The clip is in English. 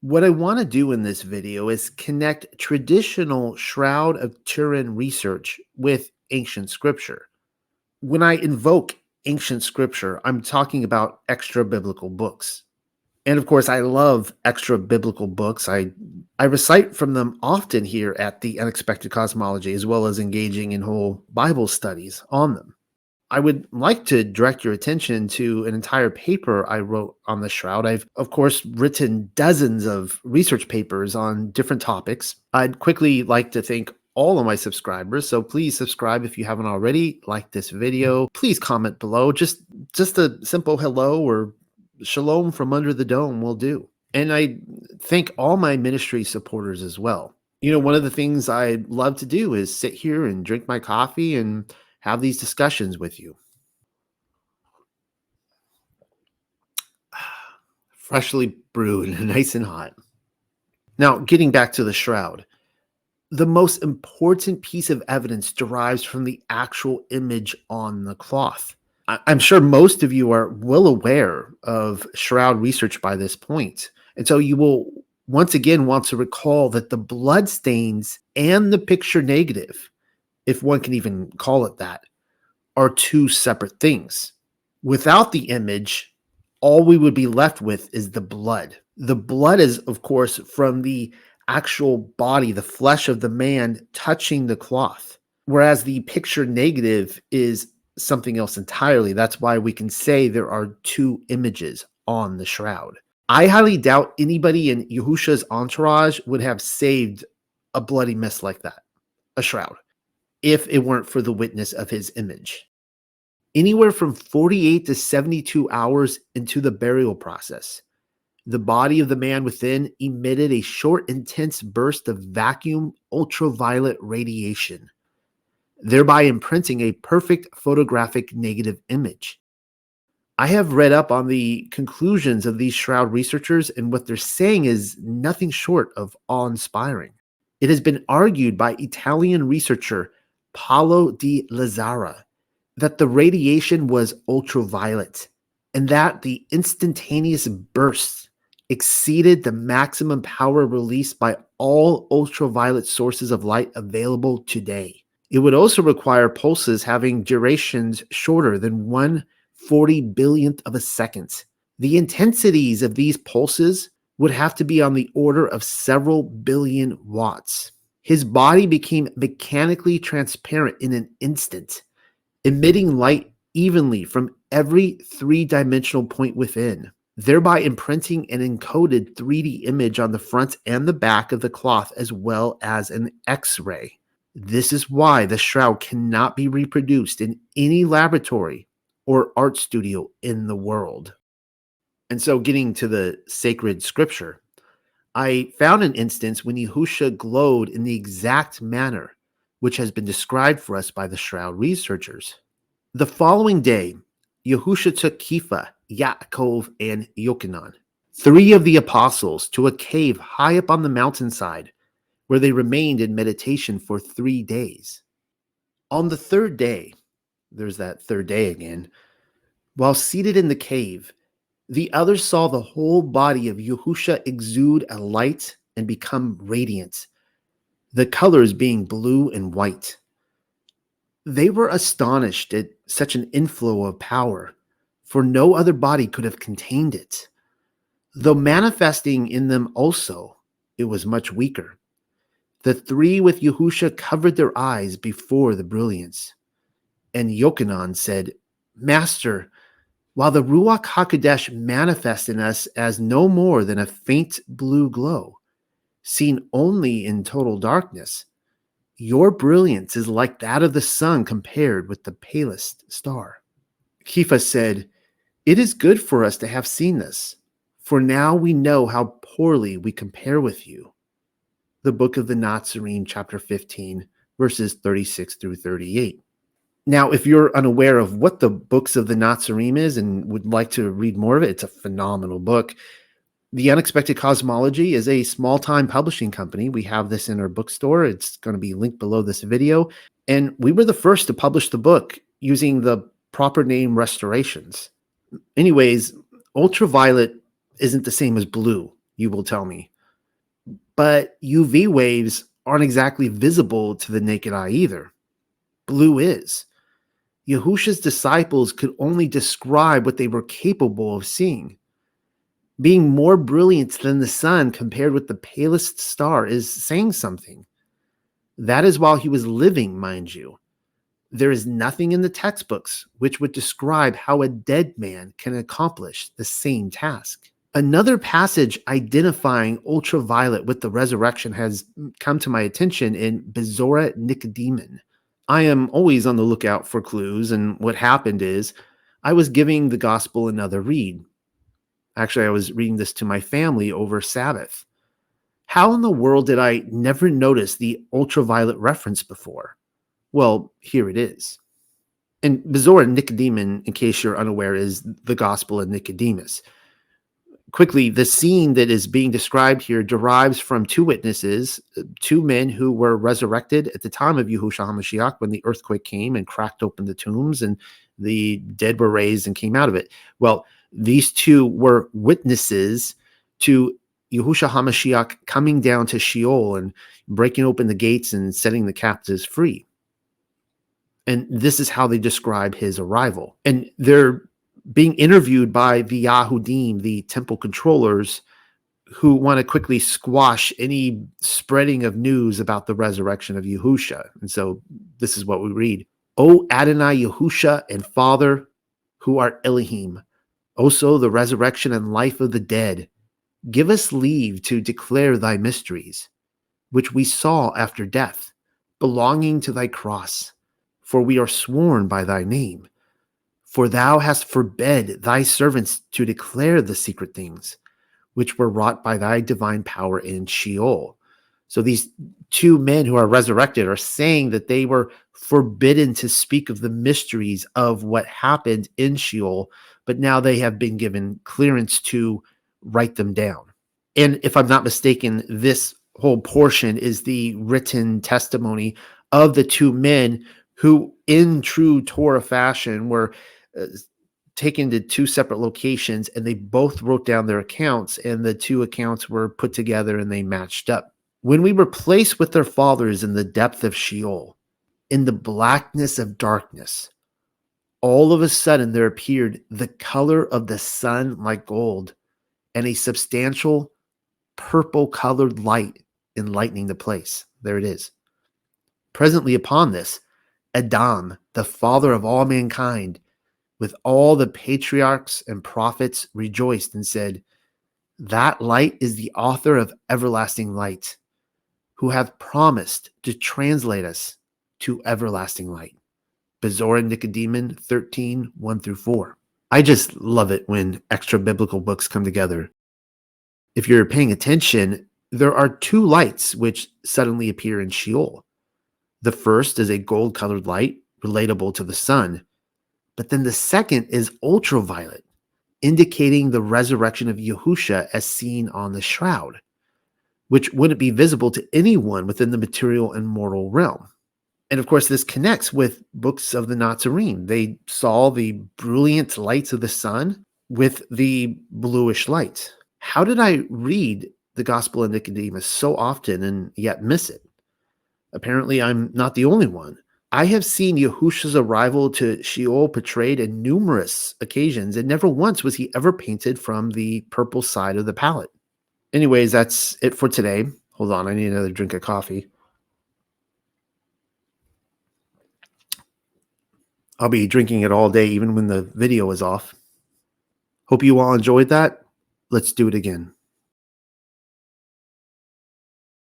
What I want to do in this video is connect traditional Shroud of Turin research with ancient scripture. When I invoke ancient scripture, I'm talking about extra biblical books. And of course, I love extra biblical books. I recite from them often here at the Unexpected Cosmology, as well as engaging in whole Bible studies on them. I would like to direct your attention to an entire paper I wrote on the Shroud. I've, of course, written dozens of research papers on different topics. I'd quickly like to thank all of my subscribers, so please subscribe if you haven't already. Like this video. Please comment below. Just a simple hello or shalom from under the dome will do. And I thank all my ministry supporters as well. You know, one of the things I love to do is sit here and drink my coffee and have these discussions with you. Freshly brewed, nice and hot. Now, getting back to the Shroud, the most important piece of evidence derives from the actual image on the cloth. I'm sure most of you are well aware of Shroud research by this point, and so you will once again want to recall that the blood stains and the picture negative, if one can even call it that, are two separate things. Without the image, all we would be left with is the blood. The blood is, of course, from the actual body, the flesh of the man touching the cloth, whereas the picture negative is something else entirely. That's why we can say there are two images on the Shroud. I highly doubt anybody in Yahusha's entourage would have saved a bloody mess like that, a Shroud, if it weren't for the witness of his image. Anywhere from 48 to 72 hours into the burial process, the body of the man within emitted a short, intense burst of vacuum ultraviolet radiation, thereby imprinting a perfect photographic negative image. I have read up on the conclusions of these Shroud researchers, and what they're saying is nothing short of awe-inspiring. It has been argued by Italian researcher Paolo di Lazzara that the radiation was ultraviolet and that the instantaneous bursts exceeded the maximum power released by all ultraviolet sources of light available today. It would also require pulses having durations shorter than 1/40 billionth of a second. The intensities of these pulses would have to be on the order of several billion watts. His body became mechanically transparent in an instant, emitting light evenly from every three-dimensional point within, thereby imprinting an encoded 3D image on the front and the back of the cloth, as well as an X-ray. This is why the Shroud cannot be reproduced in any laboratory or art studio in the world. And so, getting to the sacred scripture, I found an instance when Yahusha glowed in the exact manner which has been described for us by the Shroud researchers. The following day, Yahusha took Kepha, Yaakov, and Yochanan, three of the apostles, to a cave high up on the mountainside, where they remained in meditation for 3 days. On the third day, there's that third day again, while seated in the cave, the others saw the whole body of Yahusha exude a light and become radiant, the colors being blue and white. They were astonished at such an inflow of power, for no other body could have contained it. Though manifesting in them also, it was much weaker. The three with Yahusha covered their eyes before the brilliance. And Yochanan said, "Master, while the Ruach HaKodesh manifests in us as no more than a faint blue glow, seen only in total darkness, your brilliance is like that of the sun compared with the palest star." Kepha said, "It is good for us to have seen this, for now we know how poorly we compare with you." The book of the Nazarene, chapter 15, verses 36 through 38. Now, if you're unaware of what the books of the Nazarene is and would like to read more of it, it's a phenomenal book. The Unexpected Cosmology is a small-time publishing company. We have this in our bookstore. It's going to be linked below this video. And we were the first to publish the book using the proper name restorations. Anyways, ultraviolet isn't the same as blue, you will tell me. But UV waves aren't exactly visible to the naked eye either. Blue is. Yahusha's disciples could only describe what they were capable of seeing. Being more brilliant than the sun compared with the palest star is saying something. That is while he was living, mind you. There is nothing in the textbooks which would describe how a dead man can accomplish the same task. Another passage identifying ultraviolet with the resurrection has come to my attention in Bezora Nicodemun. I am always on the lookout for clues, and what happened is I was giving the gospel another read. Actually, I was reading this to my family over Sabbath. How in the world did I never notice the ultraviolet reference before? Well, here it is. And Bezora Nicodemun, in case you're unaware, is the Gospel of Nicodemus. Quickly, the scene that is being described here derives from two witnesses, two men who were resurrected at the time of Yahushua HaMashiach when the earthquake came and cracked open the tombs and the dead were raised and came out of it. Well, these two were witnesses to Yahushua HaMashiach coming down to Sheol and breaking open the gates and setting the captives free. And this is how they describe his arrival. And they're being interviewed by the Yahudim, the temple controllers, who want to quickly squash any spreading of news about the resurrection of Yahusha. And so this is what we read. O Adonai Yahusha and Father, who art Elohim, also the resurrection and life of the dead, give us leave to declare thy mysteries, which we saw after death, belonging to thy cross. For we are sworn by thy name. For thou hast forbid thy servants to declare the secret things, which were wrought by thy divine power in Sheol. So these two men who are resurrected are saying that they were forbidden to speak of the mysteries of what happened in Sheol, but now they have been given clearance to write them down. And if I'm not mistaken, this whole portion is the written testimony of the two men who, in true Torah fashion, were taken to two separate locations, and they both wrote down their accounts, and the two accounts were put together and they matched up. When we were placed with their fathers in the depth of Sheol, in the blackness of darkness, all of a sudden there appeared the color of the sun like gold, and a substantial purple-colored light enlightening the place. There it is. Presently upon this, Adam, the father of all mankind, with all the patriarchs and prophets, rejoiced and said, that light is the author of everlasting light, who hath promised to translate us to everlasting light. Bezora Nicodemun 13, 1-4. I just love it when extra biblical books come together. If you're paying attention, there are two lights which suddenly appear in Sheol. The first is a gold-colored light, relatable to the sun. But then the second is ultraviolet, indicating the resurrection of Yahusha as seen on the shroud, which wouldn't be visible to anyone within the material and mortal realm. And of course, this connects with books of the Nazarene. They saw the brilliant lights of the sun with the bluish light. How did I read the Gospel of Nicodemus so often and yet miss it? Apparently, I'm not the only one. I have seen Yahusha's arrival to Sheol portrayed in numerous occasions, and never once was he ever painted from the purple side of the palette. Anyways, that's it for today. Hold on, I need another drink of coffee. I'll be drinking it all day, even when the video is off. Hope you all enjoyed that. Let's do it again.